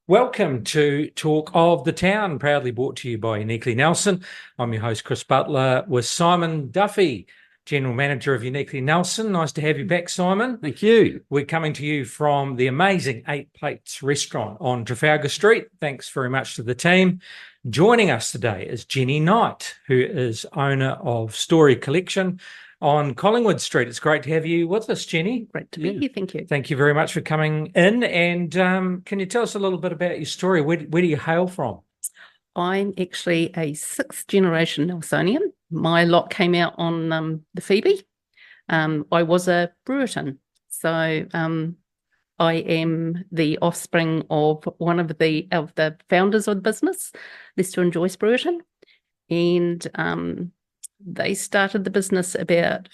Welcome to Talk of the Town, proudly brought to you by Uniquely Nelson. I'm your host, Chris Butler, with Simon Duffy, General Manager of Uniquely Nelson. Nice to have you back, Simon. Thank you. We're coming to you from the amazing Eight Plates restaurant on Trafalgar Street. Thanks very much to the team. Joining us today is Jenny Knight, who is owner of Storey Collection on Collingwood Street. It's great to have you with us, Jenny. Great to be here. Thank you. Thank you very much for coming in. And can you tell us a little bit about your story? Where do you hail from? I'm actually a sixth generation Nelsonian. My lot came out on the Phoebe. I was a Brewerton. So I am the offspring of one of the founders of the business, Lester and Joyce Brewerton. And they started the business about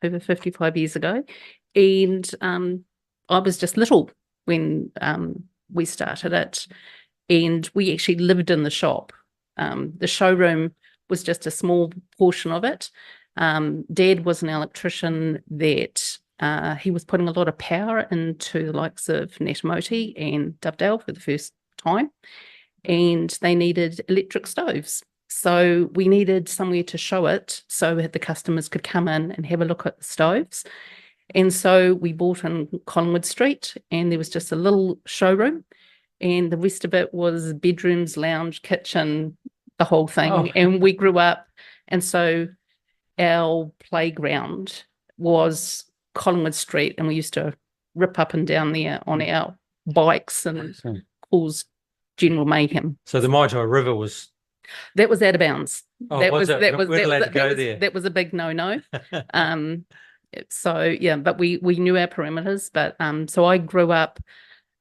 over 55 years ago. And I was just little when we started it. And we actually lived in the shop. The showroom was just a small portion of it. Dad was an electrician that he was putting a lot of power into the likes of Natamoti and Dovedale for the first time. And they needed electric stoves. So we needed somewhere to show it so that the customers could come in and have a look at the stoves. And so we bought in Collingwood Street, and there was just a little showroom, and the rest of it was bedrooms, lounge, kitchen, the whole thing. Oh. And we grew up, and so our playground was Collingwood Street, and we used to rip up and down there on our bikes and cause general mayhem. So the Maitai River was... That was out of bounds. Oh, we're allowed to go there. That was a big no-no. So yeah, but we knew our perimeters. But so I grew up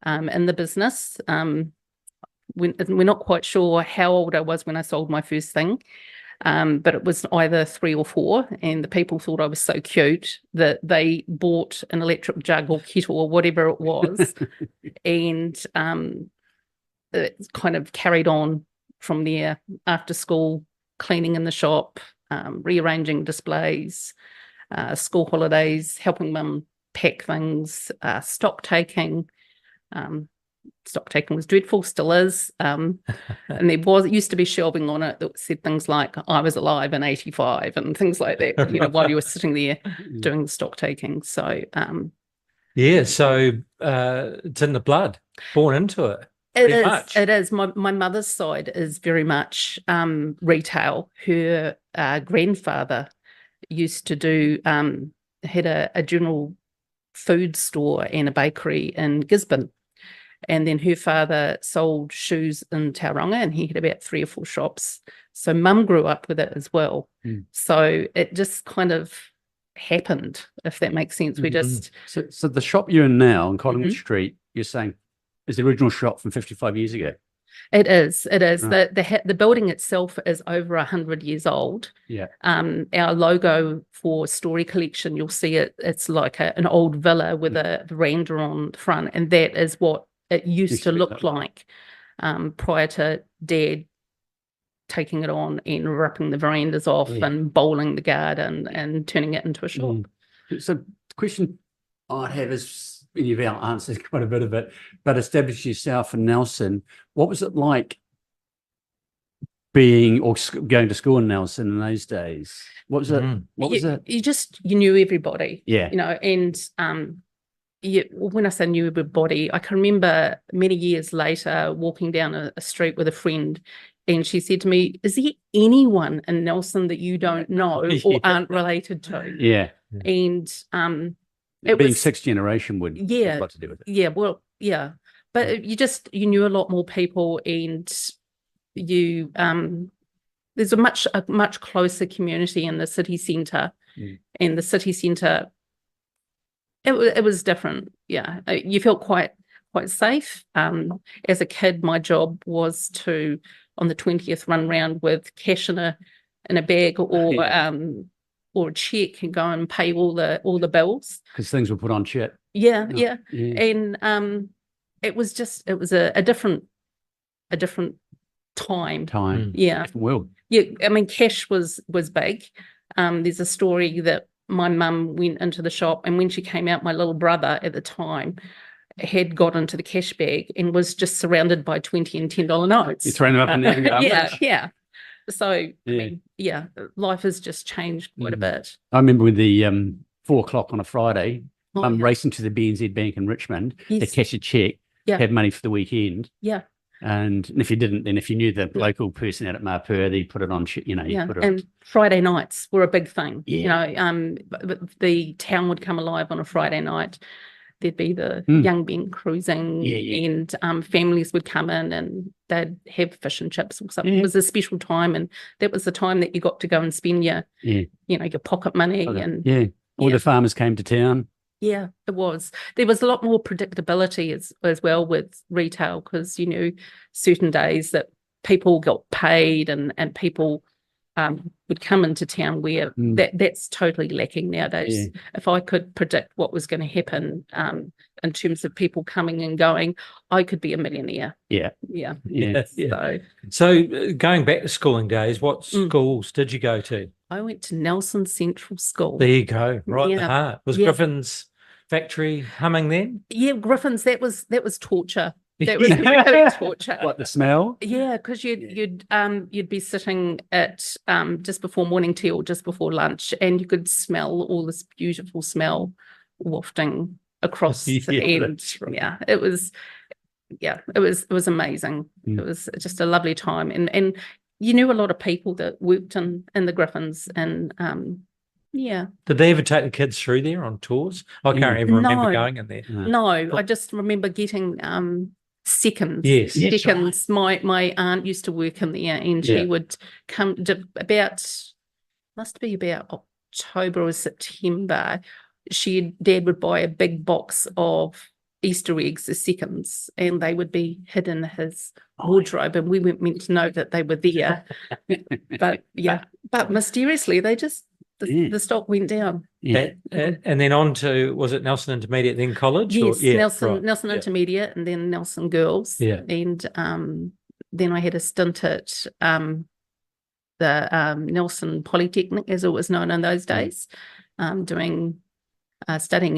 in the business. We're not quite sure how old I was when I sold my first thing, but it was either 3 or 4, and the people thought I was so cute that they bought an electric jug or kettle or whatever it was, and it kind of carried on from there. After school, cleaning in the shop, rearranging displays, school holidays, helping mum pack things, stock taking. Stock taking was dreadful, still is. And it used to be shelving on it that said things like, I was alive in 85 and things like that, while you were sitting there doing the stock taking. So, yeah, so it's in the blood, born into it. It is. My mother's side is very much retail. Her grandfather used to do, had a general food store and a bakery in Gisborne. And then her father sold shoes in Tauranga, and he had about 3 or 4 shops. So mum grew up with it as well. So it just kind of happened, if that makes sense. We just... So the shop you're in now on Collingwood Street, you're saying, is the original shop from 55 years ago? It is. Right. The building itself is over 100 years old. Yeah. Our logo for Storey Collection, you'll see it. It's like an old villa with a veranda on the front, and that is what it used to look like prior to Dad taking it on and ripping the verandas off and bowling the garden and turning it into a shop. So the question I'd have is, and you've answered quite a bit of it, but establish yourself in Nelson. What was it like being or going to school in Nelson in those days? What was it? What was it? You knew everybody. Yeah. And when I say knew everybody, I can remember many years later walking down a street with a friend, and she said to me, "Is there anyone in Nelson that you don't know or aren't related to?" Yeah. And being sixth generation would have a lot to do with it. Yeah, well, yeah. But you knew a lot more people, and you there's a much closer community in the city centre. And the city centre, it was different. Yeah. You felt quite safe. As a kid, my job was to, on the 20th, run around with cash in a bag or a check and go and pay all the bills, because things were put on check. Yeah. And it was a different time. Yeah. Different world. Yeah, I mean, cash was big. There's a story that my mum went into the shop, and when she came out, my little brother at the time, had got into the cash bag and was just surrounded by $20 and $10 notes. You're throwing them up in there and go, Yeah. So, I Yeah. mean, life has just changed quite a bit. I remember with the 4 o'clock on a Friday, Oh, I'm yeah. racing to the BNZ Bank in Richmond to Yes. cash a check, Yeah. have money for the weekend. Yeah. And if you didn't, then if you knew the local person out at Marpur, they put it on, you know, you Yeah, put it and Friday nights were a big thing. Yeah. You know, but the town would come alive on a Friday night. There'd be the Mm. young men cruising, Yeah. and families would come in and they'd have fish and chips or something. Yeah. It was a special time, and that was the time that you got to go and spend your, Yeah. you know, your pocket money. And Yeah. All Yeah. the farmers came to town. yeah, it was. There was a lot more predictability as well with retail, because you knew certain days that people got paid and people would come into town, where that's totally lacking nowadays. Yeah. If I could predict what was going to happen in terms of people coming and going, I could be a millionaire. Yeah. Yeah. Yeah. So Going back to schooling days, what schools did you go to? I went to Nelson Central School. There you go, right in the Yeah. heart. Was Yeah. Griffin's factory humming then? Yeah, Griffin's, that was torture. That was really torture. What, the smell? Yeah, because you'd be sitting at just before morning tea or just before lunch, and you could smell all this beautiful smell wafting across the end. That's right. Yeah, it was amazing. It was just a lovely time, and you knew a lot of people that worked in the Griffins, and yeah. Did they ever take the kids through there on tours? I can't even remember No. going in there. No, I just remember getting seconds. Yes. Yes, Seconds. My aunt used to work in there, and she would come to must be about October or September. Dad would buy a big box of Easter eggs, the seconds, and they would be hidden in his wardrobe, and we weren't meant to know that they were there. but mysteriously they just the stock went down. Yeah. And then on to, was it Nelson Intermediate, then college? Yes, Nelson Yeah. Intermediate, and then Nelson Girls. Yeah. And then I had a stint at the Nelson Polytechnic, as it was known in those days, studying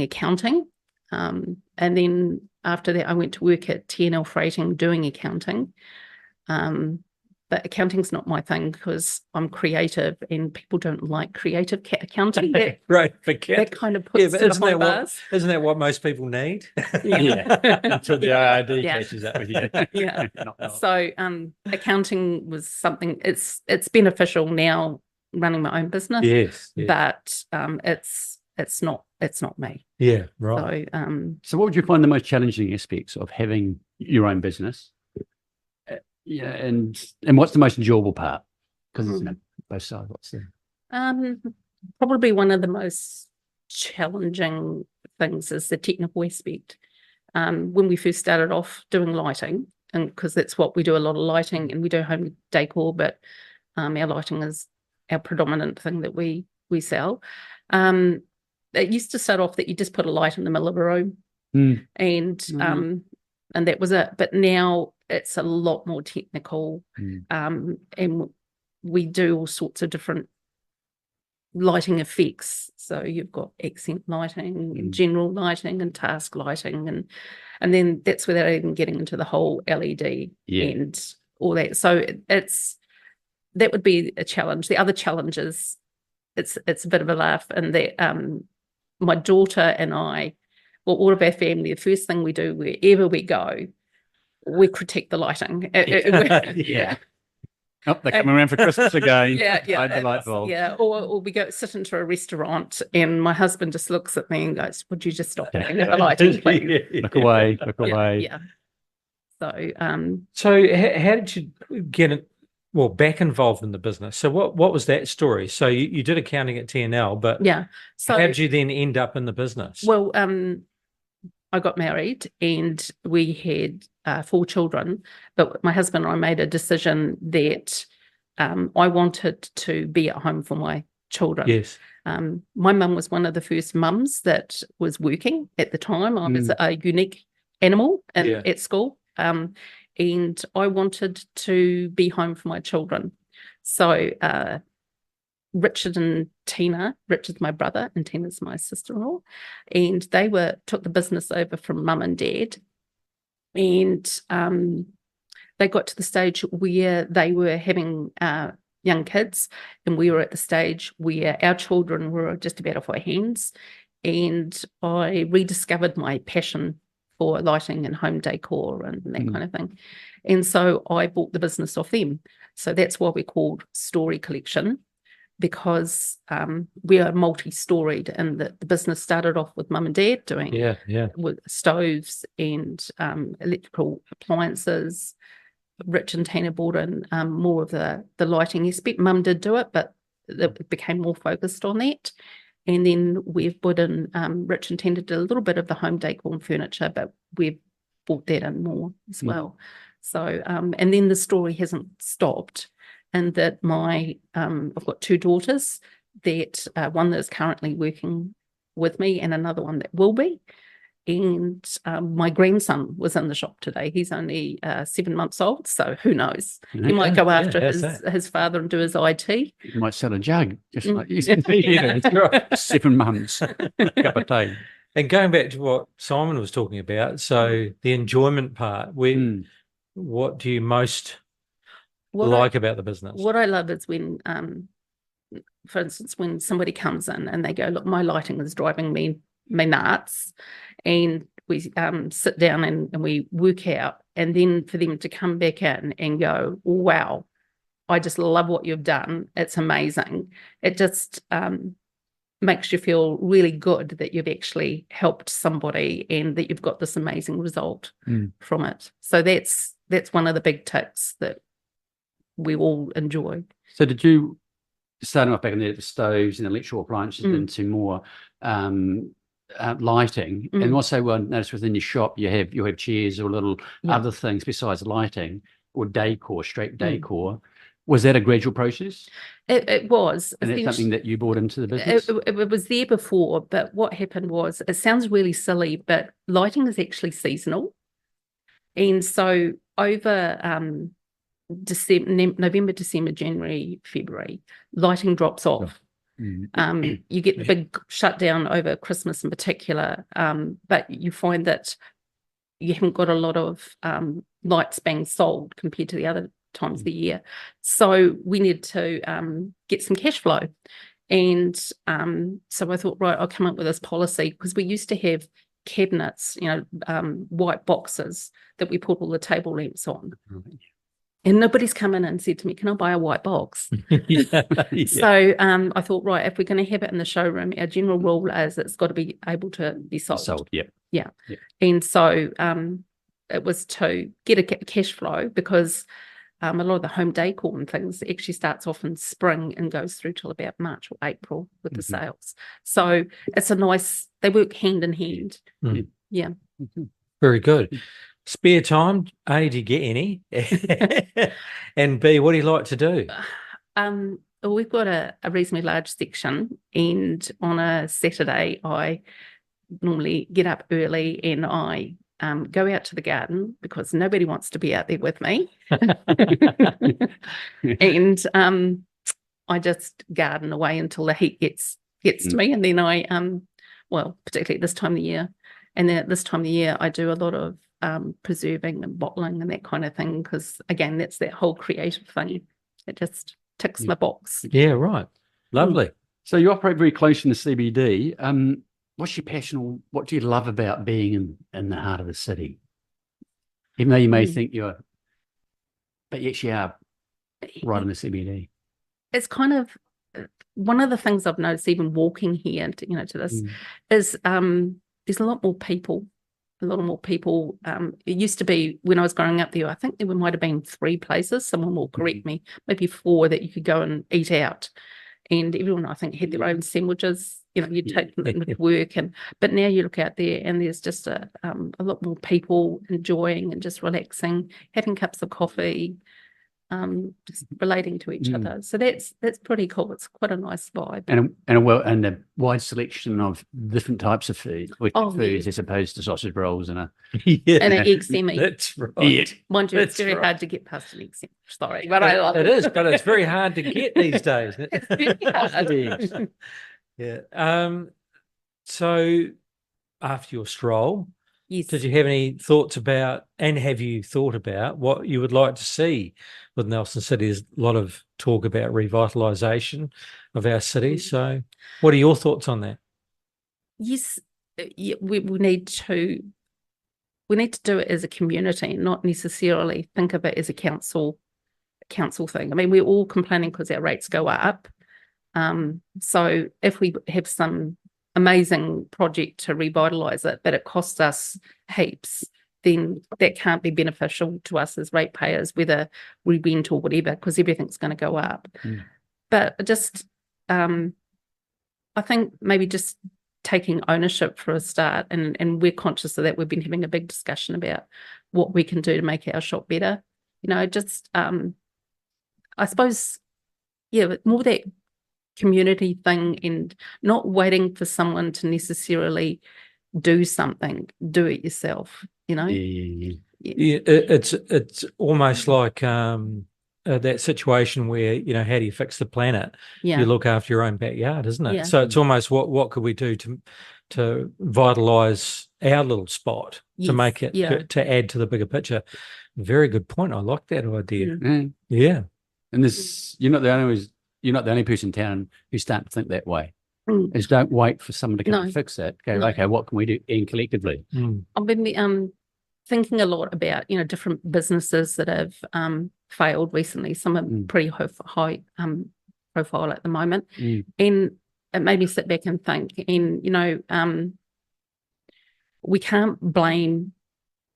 accounting. And then after that, I went to work at TNL Freighting doing accounting. But accounting's not my thing, because I'm creative and people don't like creative accounting. Right, That kind of puts but it behind bars. isn't that what most people need? Until the IRD Yeah. catches up with you. Yeah. Not. So accounting was something, it's beneficial now running my own business, Yes. but it's not me. Yeah, right. So So what would you find the most challenging aspects of having your own business? Yeah, and what's the most enjoyable part? Because it's both sides. What's the probably one of the most challenging things is the technical aspect. When we first started off doing lighting, and because that's what we do, a lot of lighting, and we do home decor, but our lighting is our predominant thing that we sell. It used to start off that you just put a light in the middle of a room, and that was it. But now it's a lot more technical, and we do all sorts of different lighting effects. So you've got accent lighting, and general lighting, and task lighting, and then that's without even getting into the whole LED and all that. So that would be a challenge. The other challenge is it's a bit of a laugh, and that my daughter and I, well, all of our family, the first thing we do wherever we go, we critique the lighting. yeah. Oh, they're coming around for Christmas again. Yeah. The light bulb. Yeah. Or we go sit into a restaurant, and my husband just looks at me and goes, "Would you just stop looking at the lighting, please?" Look away. Look away. Yeah. So how did you get it? Well, back involved in the business. So what was that story? So you did accounting at TNL, but yeah. So how did you then end up in the business? Well, I got married, and we had 4 children, but my husband and I made a decision that I wanted to be at home for my children. Yes. My mum was one of the first mums that was working at the time. I was a unique animal at school. And I wanted to be home for my children. So Richard and Tina. Richard's my brother and Tina's my sister-in-law, and they took the business over from mum and dad, and they got to the stage where they were having young kids, and we were at the stage where our children were just about off our hands, and I rediscovered my passion for lighting and home decor and that kind of thing. And so I bought the business off them. So that's why we're called Storey Collection, because we are multi-storied, and the business started off with mum and dad doing with stoves and electrical appliances. Rich and Tina brought in more of the lighting aspect. Mum did do it, but it became more focused on that. And then we've put in, Rich and Tina did a little bit of the home decor and furniture, but we've brought that in more as well. So, and then the story hasn't stopped, and that I've got two daughters, that one that is currently working with me and another one that will be. And my grandson was in the shop today. He's only 7 months old, so who knows? He might go after his father and do his IT. You might sell a jug, just like you said. That's right. 7 months, cup of tea. And going back to what Simon was talking about, so the enjoyment part, what do you most like about the business? What I love is when, for instance, when somebody comes in and they go, look, my lighting is driving me nuts, and we sit down and we work out, and then for them to come back in and go, wow, I just love what you've done, it's amazing. It just makes you feel really good that you've actually helped somebody and that you've got this amazing result from it. So that's one of the big ticks that we all enjoy. So did you, starting off back in there at the stoves and electrical appliances, into more lighting, and also I noticed within your shop you have chairs or little other things besides lighting or decor, straight decor. Was that a gradual process? It was. And that's something that you brought into the business? It was there before, but what happened was, it sounds really silly, but lighting is actually seasonal. And so over November, December, January, February, lighting drops off. You get the big shutdown over Christmas in particular, but you find that you haven't got a lot of lights being sold compared to the other times of the year. So we need to get some cash flow. And so I thought, right, I'll come up with this policy, because we used to have cabinets, white boxes that we put all the table lamps on. And nobody's come in and said to me, can I buy a white box? So I thought, right, if we're going to have it in the showroom, our general rule is it's got to be able to be sold. Yeah. And so it was to get a cash flow, because a lot of the home decor and things actually starts off in spring and goes through till about March or April with the sales. So it's they work hand in hand. Yeah. Very good. Spare time, A, do you get any? And B, what do you like to do? We've got a reasonably large section, and on a Saturday I normally get up early and I go out to the garden, because nobody wants to be out there with me. And I just garden away until the heat gets to me, and then I particularly at this time of the year, and then at this time of the year I do a lot of preserving and bottling and that kind of thing, because again, that's that whole creative thing. It just ticks my box. Yeah, right. Lovely. So you operate very close in the CBD. What's your passion, or what do you love about being in the heart of the city? Even though you may think but you actually are right in the CBD. It's kind of one of the things I've noticed, even walking here, to this, is there's a lot more people. It used to be, when I was growing up there, I think there might have been 3 places, someone will correct me, maybe 4, that you could go and eat out. And everyone, I think, had their own sandwiches, you'd take them with work. But now you look out there and there's just a lot more people enjoying and just relaxing, having cups of coffee, just relating to each other. So that's pretty cool. It's quite a nice vibe. And a wide selection of different types of food, Oh, foods, yeah. as opposed to sausage rolls and a Yeah, And an egg semi. that's right. Yeah. Mind you, it's That's very right. hard to get past an egg semi. Sorry, but I love It is, but it's very hard to get these days. It's very hard. Yeah. So after your stroll, Yes. did you have any thoughts about, and have you thought about what you would like to see with Nelson City? There's a lot of talk about revitalisation of our city. So what are your thoughts on that? Yes, yeah, we need to do it as a community, not necessarily think of it as a council thing. I mean, we're all complaining because our rates go up. So if we have some amazing project to revitalise it, but it costs us heaps, then that can't be beneficial to us as ratepayers, whether we rent or whatever, because everything's going to go up. But just, I think maybe just taking ownership for a start, and we're conscious of that. We've been having a big discussion about what we can do to make our shop better. Just I suppose, yeah, more that community thing, and not waiting for someone to necessarily do something. Do it yourself. Yeah. Yeah, it's almost like that situation where, how do you fix the planet? Yeah. You look after your own backyard, isn't it? Yeah. So it's almost what could we do to vitalise our little spot, to Yes, make it, yeah. to add to the bigger picture. Very good point. I like that idea. Yeah. And this, you're not the only person in town who's starting to think that way. Is don't wait for someone to come and fix it. Go, okay, what can we do collectively? I've been thinking a lot about different businesses that have failed recently. Some are pretty high profile at the moment, and it made me sit back and think. And we can't blame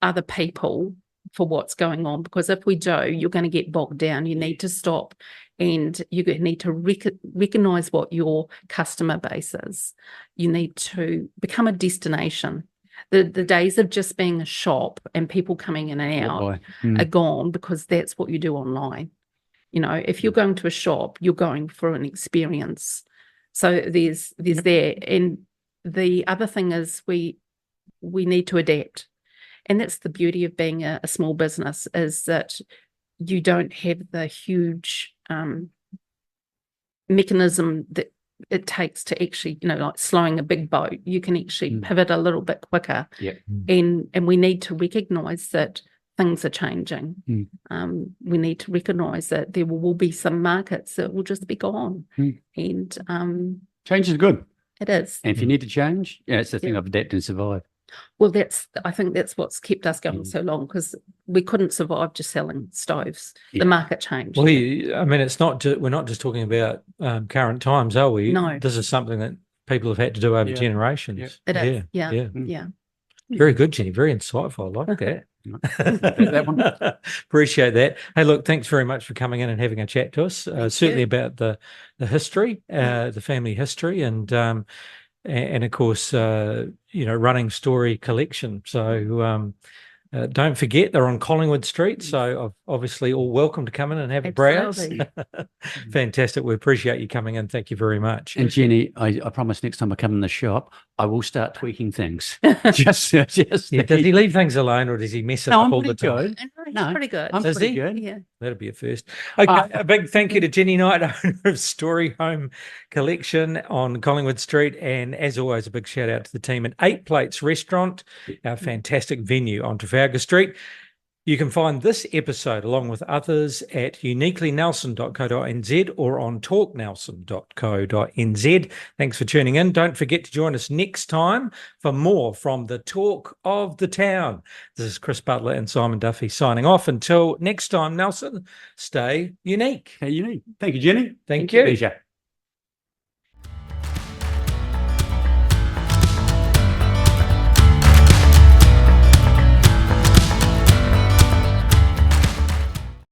other people for what's going on, because if we do, you're going to get bogged down. You need to stop, and you need to recognize what your customer base is. You need to become a destination. The days of just being a shop and people coming in and out are gone, because that's what you do online. If you're going to a shop, you're going for an experience. So there's there. And the other thing is we need to adapt. And that's the beauty of being a small business, is that you don't have the huge mechanism that it takes to actually, like slowing a big boat. You can actually pivot a little bit quicker. And we need to recognise that things are changing. We need to recognise that there will be some markets that will just be gone. And change is good. It is. And if you need to change, it's the thing of adapt and survive. Well, I think that's what's kept us going so long, because we couldn't survive just selling stoves. The market changed. Well, I mean, it's not. We're not just talking about current times, are we? No. This is something that people have had to do over generations. It is. Yeah. Very good, Jenny. Very insightful. I like that. That one. Appreciate that. Hey, look, thanks very much for coming in and having a chat to us. Certainly about the history, the family history, and of course, running Storey Collection. So don't forget, they're on Collingwood Street. So obviously all welcome to come in and have a browse. Fantastic. We appreciate you coming in. Thank you very much. And Jenny, I promise next time I come in the shop, I will start tweaking things. just does he leave things alone, or does he mess it up all the time? No, pretty good. I'm Is pretty he? good. Yeah. That'll be a first. Okay, a big thank you to Jenny Knight, owner of Storey Home Collection on Collingwood Street. And as always, a big shout out to the team at 8 Plates Restaurant, our fantastic venue on Trafalgar Street. You can find this episode along with others at uniquelynelson.co.nz or on talknelson.co.nz. Thanks for tuning in. Don't forget to join us next time for more from the Talk of the Town. This is Chris Butler and Simon Duffy signing off. Until next time, Nelson, stay unique. Hey, unique. Thank you, Jenny. Thank you. Pleasure.